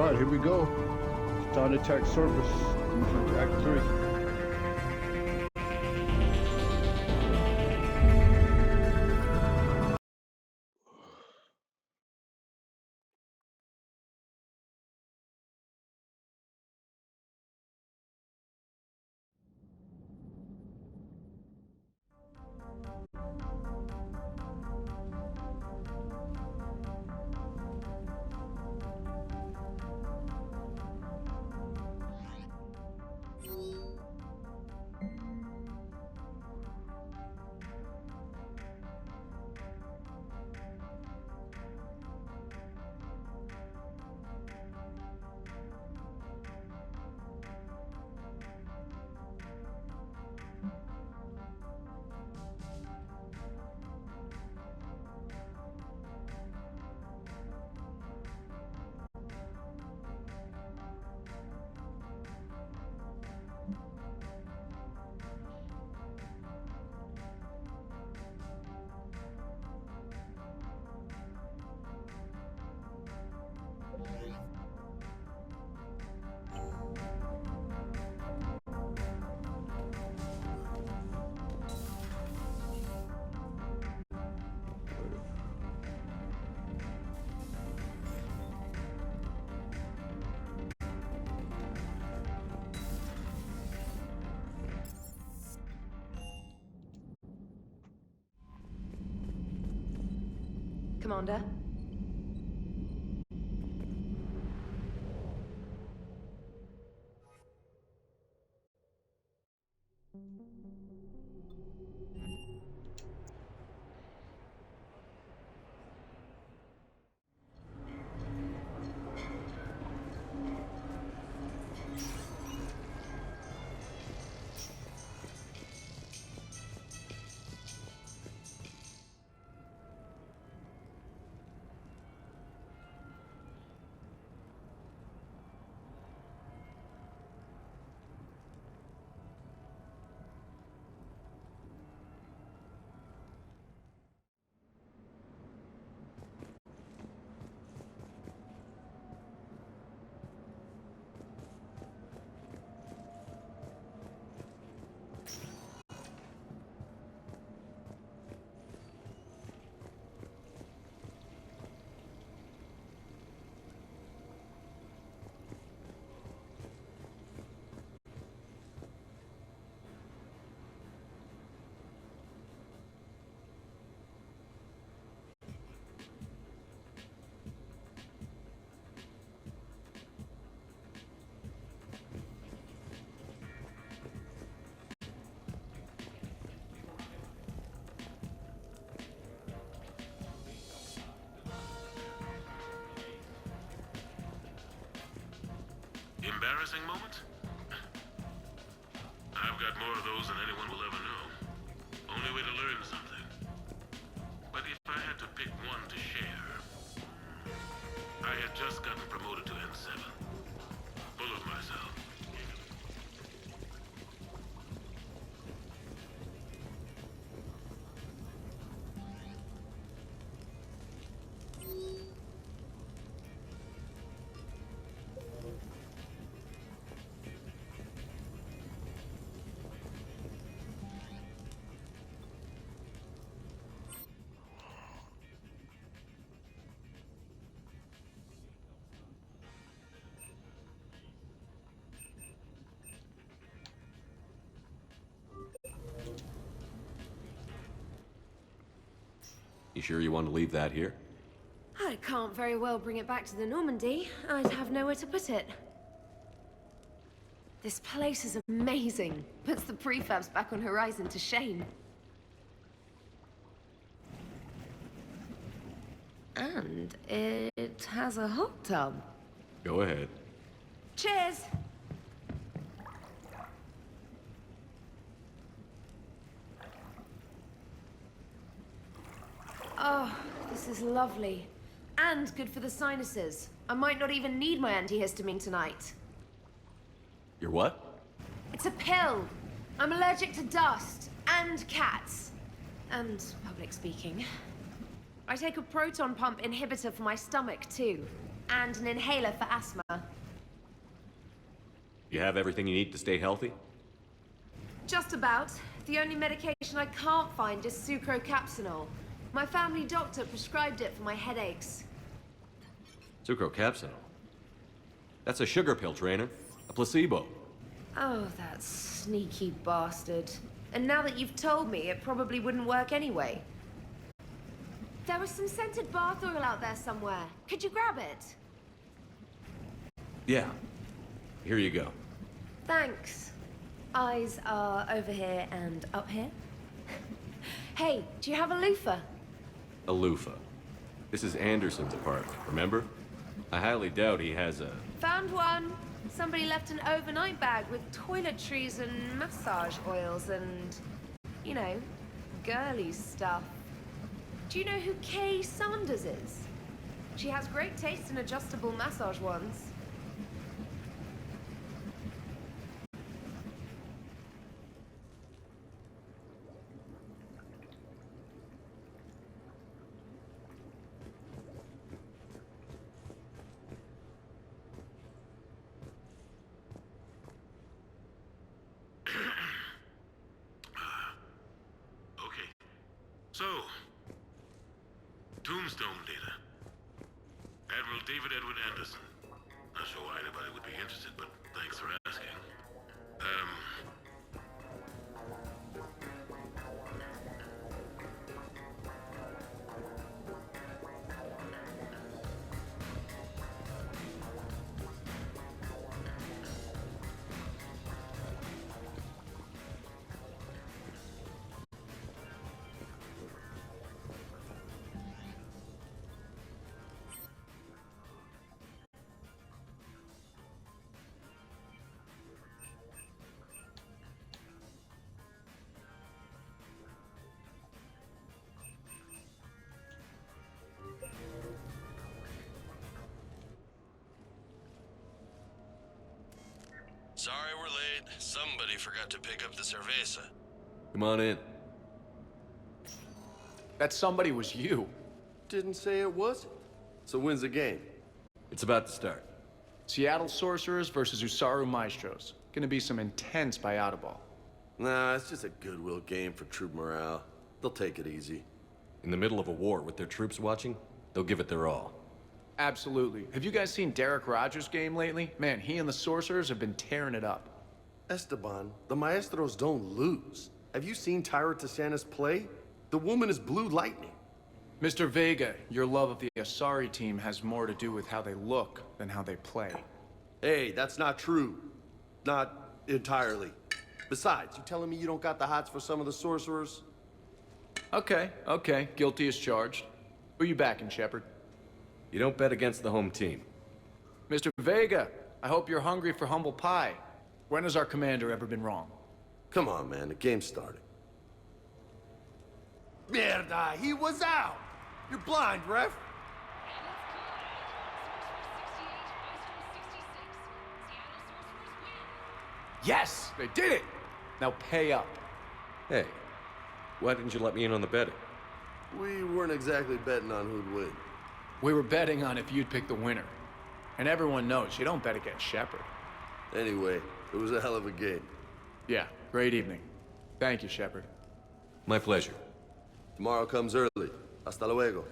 Alright, here we go. It's time to attack Cerberus. Moving to Act 3. Commander? Embarrassing moment? I've got more of those than anyone will ever know. Only way to learn something. But if I had to pick one to share, I had just gotten promoted to N7. Full of myself. You sure you want to leave that here? I can't very well bring it back to the Normandy. I'd have nowhere to put it. This place is amazing. Puts the prefabs back on Horizon to shame. And it has a hot tub. Go ahead. Cheers! Oh, this is lovely. And good for the sinuses. I might not even need my antihistamine tonight. Your what? It's a pill. I'm allergic to dust and cats. And public speaking. I take a proton pump inhibitor for my stomach, too. and an inhaler for asthma. You have everything you need to stay healthy? Just about. The only medication I can't find is sucrocapsinol. My family doctor prescribed it for my headaches. Sucrocapsinol? That's a sugar pill, Trainer. A placebo. Oh, that sneaky bastard. And now that you've told me, it probably wouldn't work anyway. There was some scented bath oil out there somewhere. Could you grab it? Yeah. Here you go. Thanks. Eyes are over here and up here. Hey, do you have a loofah? A loofah. This is Anderson's apartment, remember? I highly doubt he has a... Found one. Somebody left an overnight bag with toiletries and massage oils and, you know, girly stuff. Do you know who Kay Sanders is? She has great taste in adjustable massage ones. Okay. So, Tombstone data. Admiral David Edward Anderson. Not sure why anybody would be interested, but thanks for asking. Sorry we're late. Somebody forgot to pick up the cerveza. Come on in. That somebody was you. Didn't say it wasn't. So when's the game? It's about to start. Seattle Sorcerers versus Usaru Maestros. Gonna be some intense ball. Nah, it's just a goodwill game for troop morale. They'll take it easy. In the middle of a war with their troops watching, they'll give it their all. Absolutely. Have you guys seen Derek Rogers' game lately? Man, he and the Sorcerers have been tearing it up. Esteban, the Maestros don't lose. Have you seen Tyra Tassanis play? The woman is blue lightning. Mr. Vega, your love of the Asari team has more to do with how they look than how they play. Hey, that's not true. Not entirely. Besides, you telling me you don't got the hots for some of the Sorcerers? Okay. Guilty as charged. Who you backing, Shepard? You don't bet against the home team. Mr. Vega, I hope you're hungry for humble pie. When has our commander ever been wrong? Come on, man, the game started. Mierda, he was out! You're blind, ref! Yes, they did it! Now pay up. Hey, why didn't you let me in on the betting? We weren't exactly betting on who'd win. We were betting on if you'd pick the winner. And everyone knows you don't bet against Shepard. Anyway, it was a hell of a game. Yeah, great evening. Thank you, Shepard. My pleasure. Tomorrow comes early. Hasta luego.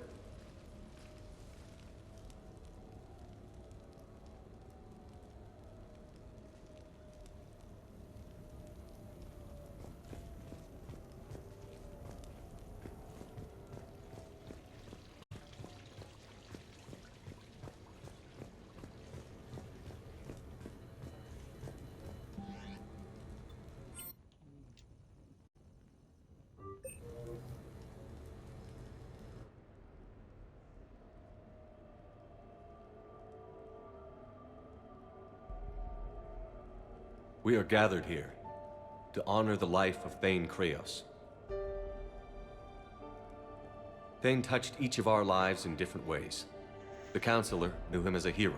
We are gathered here to honor the life of Thane Kreos. Thane touched each of our lives in different ways. The Counselor knew him as a hero.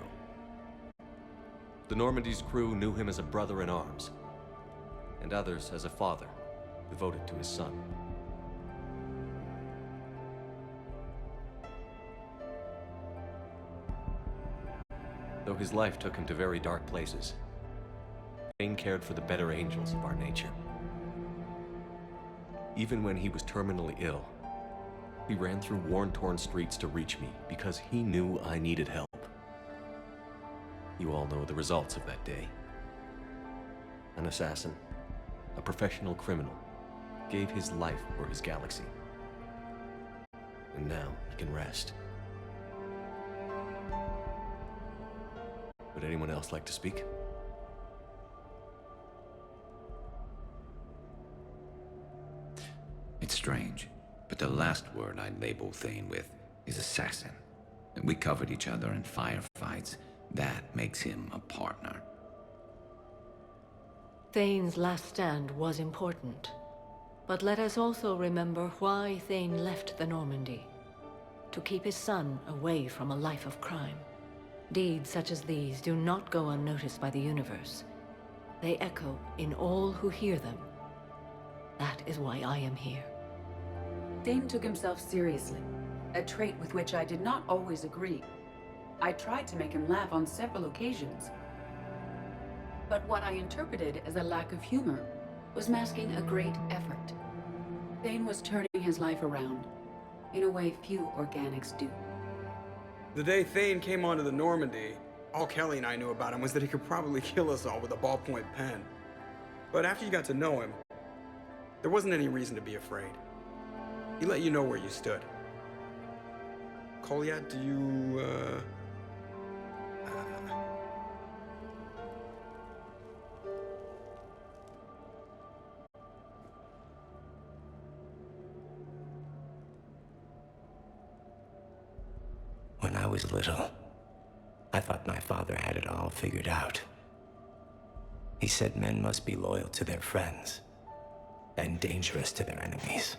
The Normandy's crew knew him as a brother in arms, and others as a father devoted to his son. Though his life took him to very dark places, Thane cared for the better angels of our nature. Even when he was terminally ill, he ran through worn-torn streets to reach me because he knew I needed help. You all know the results of that day. An assassin, a professional criminal, gave his life for his galaxy. And now he can rest. Would anyone else like to speak? It's strange, but the last word I'd label Thane with is assassin. And we covered each other in firefights. That makes him a partner. Thane's last stand was important. But let us also remember why Thane left the Normandy. To keep his son away from a life of crime. Deeds such as these do not go unnoticed by the universe. They echo in all who hear them. That is why I am here. Thane took himself seriously, a trait with which I did not always agree. I tried to make him laugh on several occasions. But what I interpreted as a lack of humor was masking a great effort. Thane was turning his life around, in a way few organics do. The day Thane came onto the Normandy, all Kelly and I knew about him was that he could probably kill us all with a ballpoint pen. But after you got to know him, there wasn't any reason to be afraid. He let you know where you stood. Kolyat, do you, When I was little, I thought my father had it all figured out. He said men must be loyal to their friends and dangerous to their enemies.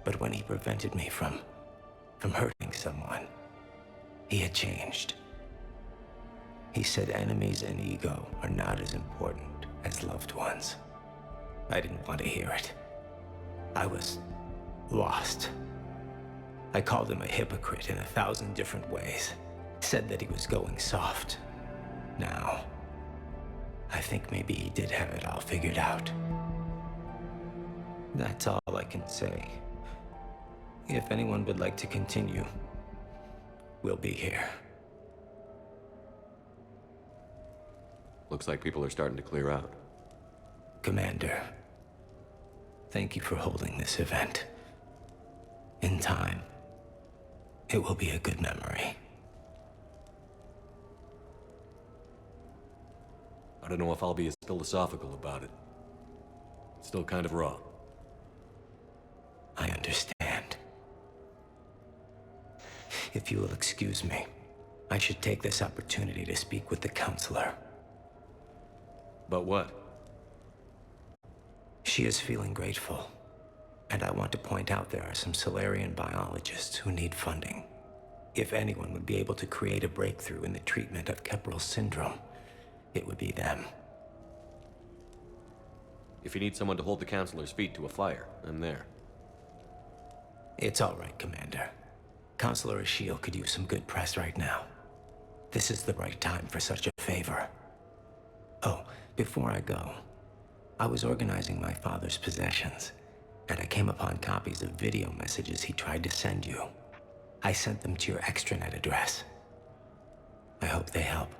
But when he prevented me from hurting someone, he had changed. He said enemies and ego are not as important as loved ones. I didn't want to hear it. I was lost. I called him a hypocrite in 1,000 different ways. Said that he was going soft. Now, I think maybe he did have it all figured out. That's all I can say. If anyone would like to continue, we'll be here. Looks like people are starting to clear out. Commander, thank you for holding this event. In time, it will be a good memory. I don't know if I'll be as philosophical about it. It's still kind of raw. I understand. If you will excuse me, I should take this opportunity to speak with the counselor. But what? She is feeling grateful. And I want to point out there are some Solarian biologists who need funding. If anyone would be able to create a breakthrough in the treatment of Keppel's syndrome, it would be them. If you need someone to hold the counselor's feet to a fire, I'm there. It's all right, Commander. Counselor Ashiel could use some good press right now. This is the right time for such a favor. Oh, before I go, I was organizing my father's possessions, and I came upon copies of video messages he tried to send you. I sent them to your extranet address. I hope they help,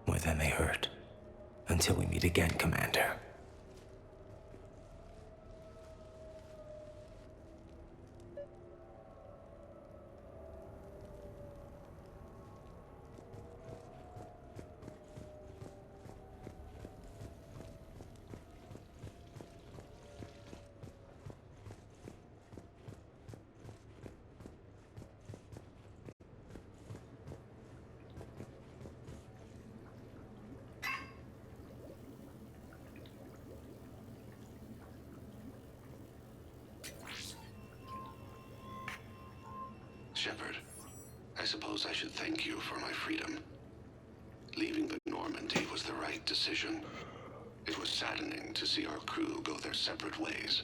more than they hurt. Until we meet again, Commander. Shepard, I suppose I should thank you for my freedom. Leaving the Normandy was the right decision. It was saddening to see our crew go their separate ways,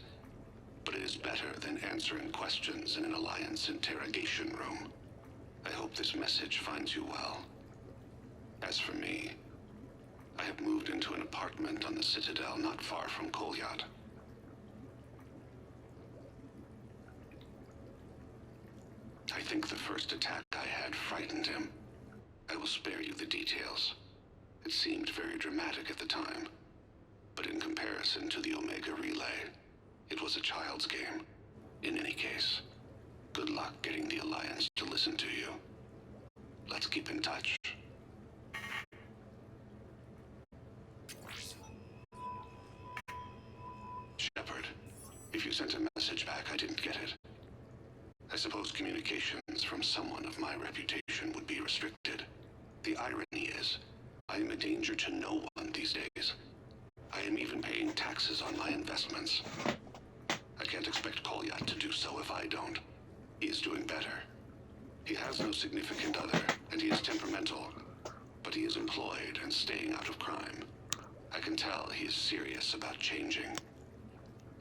but it is better than answering questions in an Alliance interrogation room. I hope this message finds you well. As for me, I have moved into an apartment on the Citadel not far from Kolyat. I think the first attack I had frightened him. I will spare you the details. It seemed very dramatic at the time, but in comparison to the Omega Relay, it was a child's game. In any case, good luck getting the Alliance to listen to you. Let's keep in touch. Shepard, if you sent a message back, I didn't get it. I suppose communications from someone of my reputation would be restricted. The irony is, I am a danger to no one these days. I am even paying taxes on my investments. I can't expect Kolyat to do so if I don't. He is doing better. He has no significant other, and he is temperamental. But he is employed and staying out of crime. I can tell he is serious about changing.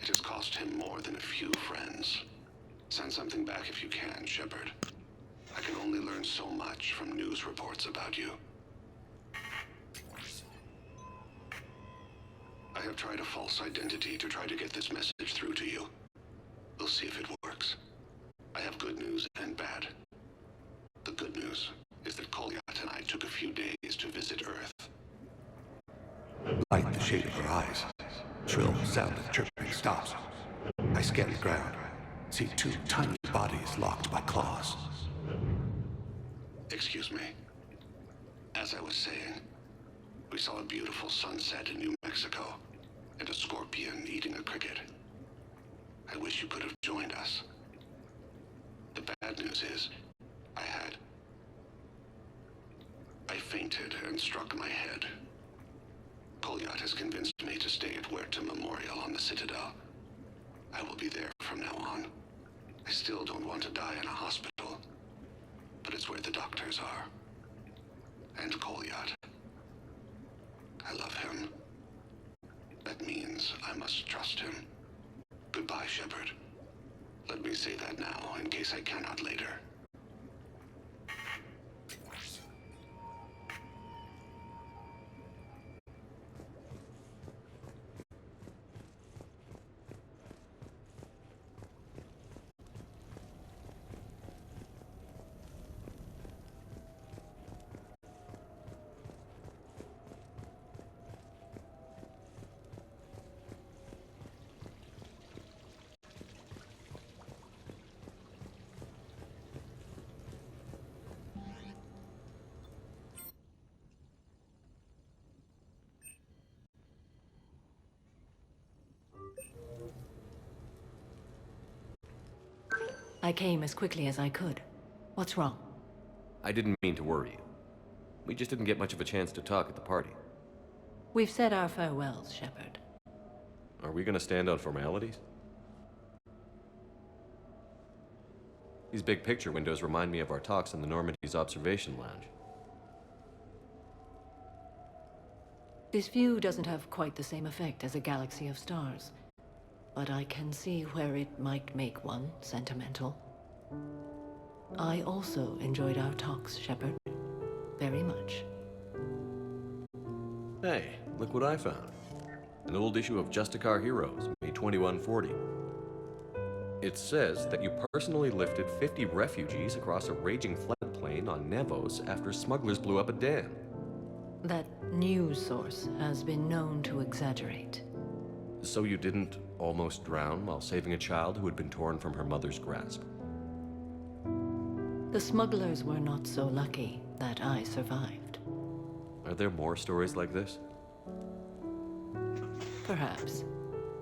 It has cost him more than a few friends. Send something back if you can, Shepard. I can only learn so much from news reports about you. I have tried a false identity to try to get this message through to you. We'll see if it works. I have good news and bad. The good news is that Kolyat and I took a few days to visit Earth. Like the shade of her eyes. Shrill sound of chirping stops. I scan the ground. See two tiny bodies locked by claws. Excuse me. As I was saying, we saw a beautiful sunset in New Mexico, and a scorpion eating a cricket. I wish you could have joined us. The bad news is, I fainted and struck my head. Kolyat has convinced me to stay at Huerta Memorial on the Citadel. I will be there from now on. I still don't want to die in a hospital, but it's where the doctors are. And Kolyat. I love him. That means I must trust him. Goodbye, Shepard. Let me say that now, in case I cannot later. I came as quickly as I could. What's wrong? I didn't mean to worry you. We just didn't get much of a chance to talk at the party. We've said our farewells, Shepard. Are we gonna stand on formalities? These big picture windows remind me of our talks in the Normandy's observation lounge. This view doesn't have quite the same effect as a galaxy of stars, but I can see where it might make one sentimental. I also enjoyed our talks, Shepard. Very much. Hey, look what I found. An old issue of Justicar Heroes, May 2140. It says that you personally lifted 50 refugees across a raging floodplain on Nevos after smugglers blew up a dam. That news source has been known to exaggerate. So you didn't almost drown while saving a child who had been torn from her mother's grasp? The smugglers were not so lucky that I survived. Are there more stories like this? Perhaps.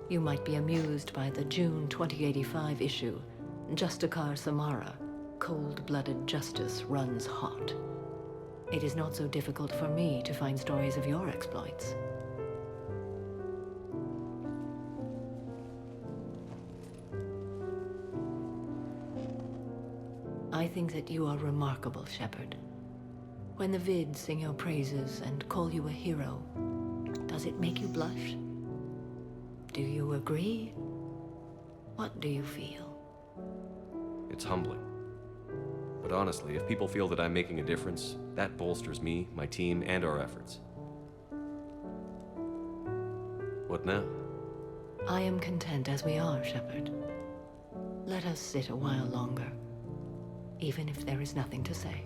You might be amused by the June 2085 issue, Justicar Samara, Cold-Blooded Justice Runs Hot. It is not so difficult for me to find stories of your exploits. I think that you are remarkable, Shepard. When the vids sing your praises and call you a hero, does it make you blush? Do you agree? What do you feel? It's humbling. But honestly, if people feel that I'm making a difference, that bolsters me, my team, and our efforts. What now? I am content as we are, Shepard. Let us sit a while longer, even if there is nothing to say.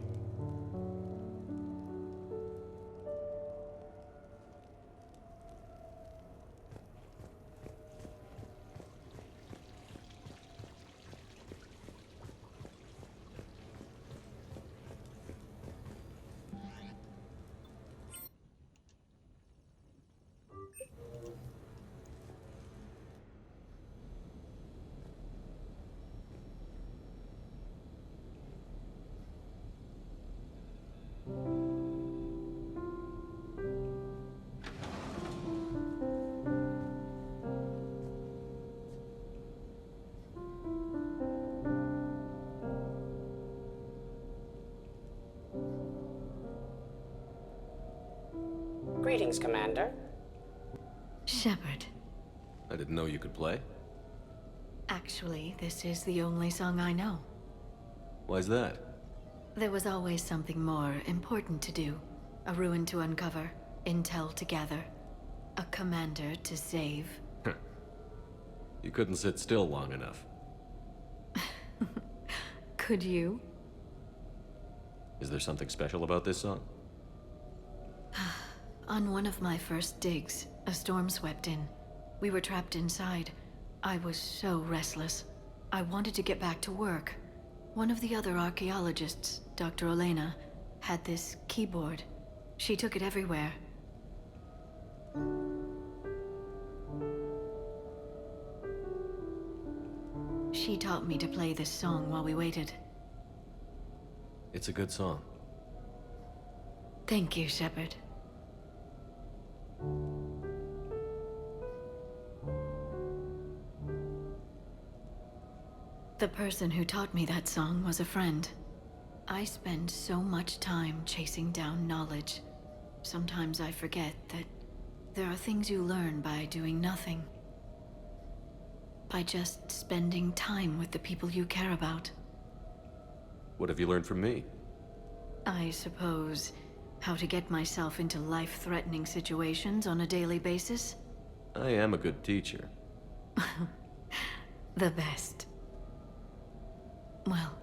Greetings, Commander. Shepard. I didn't know you could play. Actually, this is the only song I know. Why's that? There was always something more important to do. A ruin to uncover, intel to gather, a commander to save. You couldn't sit still long enough. Could you? Is there something special about this song? On one of my first digs, a storm swept in. We were trapped inside. I was so restless. I wanted to get back to work. One of the other archaeologists, Dr. Olena, had this keyboard. She took it everywhere. She taught me to play this song while we waited. It's a good song. Thank you, Shepard. The person who taught me that song was a friend. I spend so much time chasing down knowledge. Sometimes I forget that there are things you learn by doing nothing. By just spending time with the people you care about. What have you learned from me? I suppose how to get myself into life-threatening situations on a daily basis. I am a good teacher. The best. Well,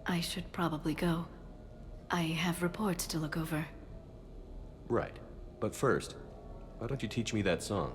I should probably go. I have reports to look over. Right. But first, why don't you teach me that song?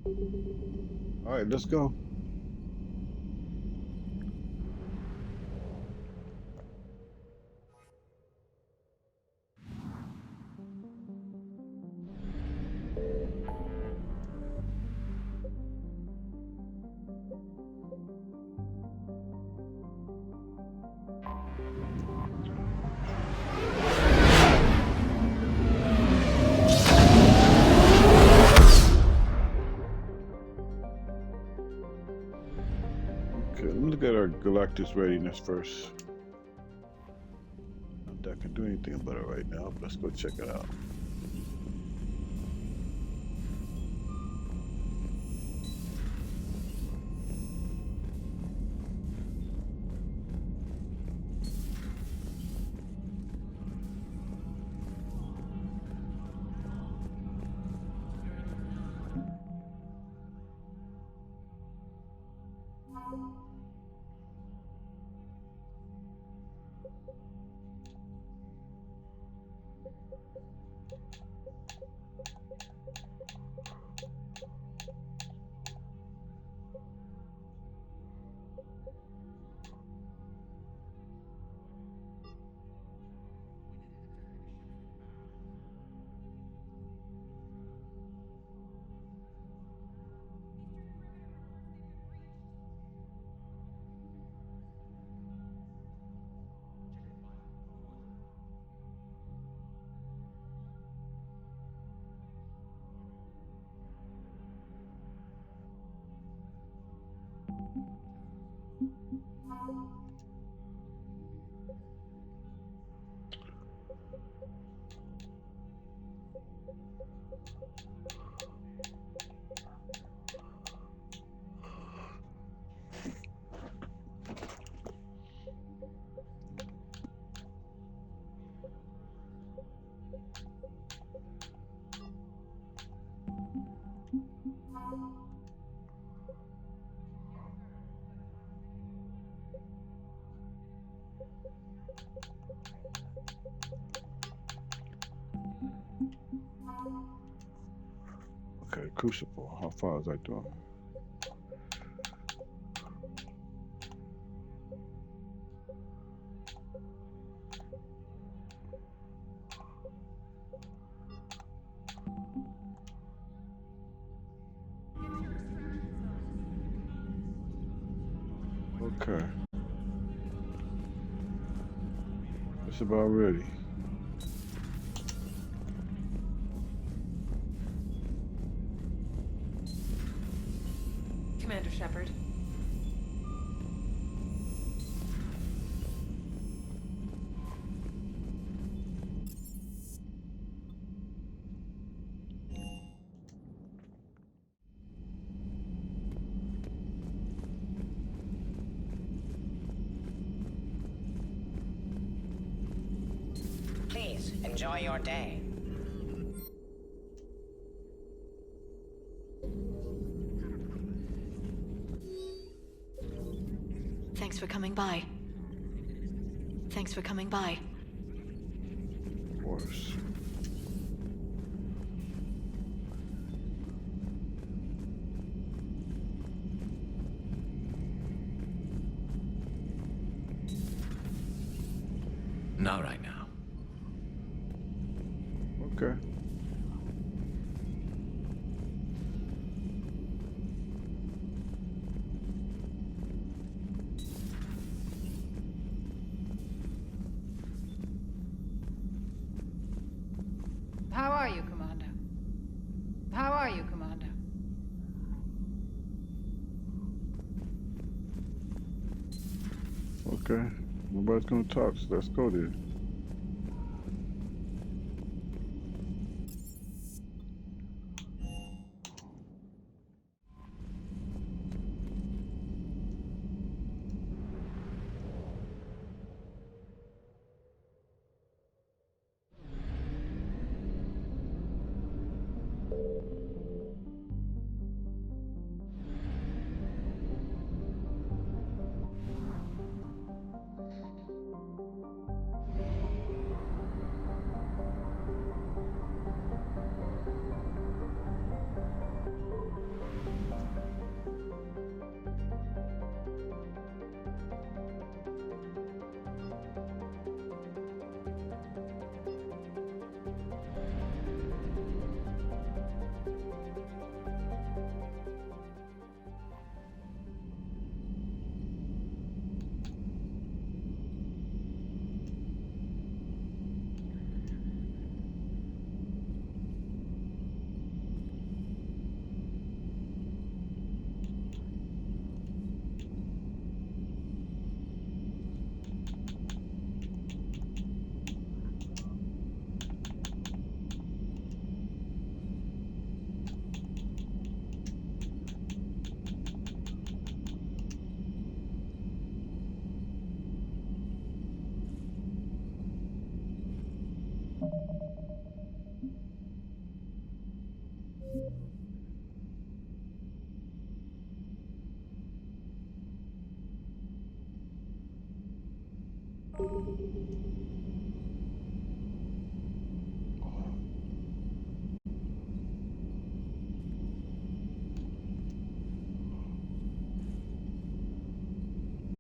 All right, let's go. Okay, let me look at our Galactus readiness first. Not that I can do anything about it right now, but let's go check it out. Okay, Crucible. How far is I doing? Okay. It's about ready. Commander Shepard. Please, enjoy your day. Thanks for coming by. Thanks for coming by. Of course. Not right now. Okay. How are you, Commander? How are you, Commander? Okay. Nobody's gonna talk, so let's go there.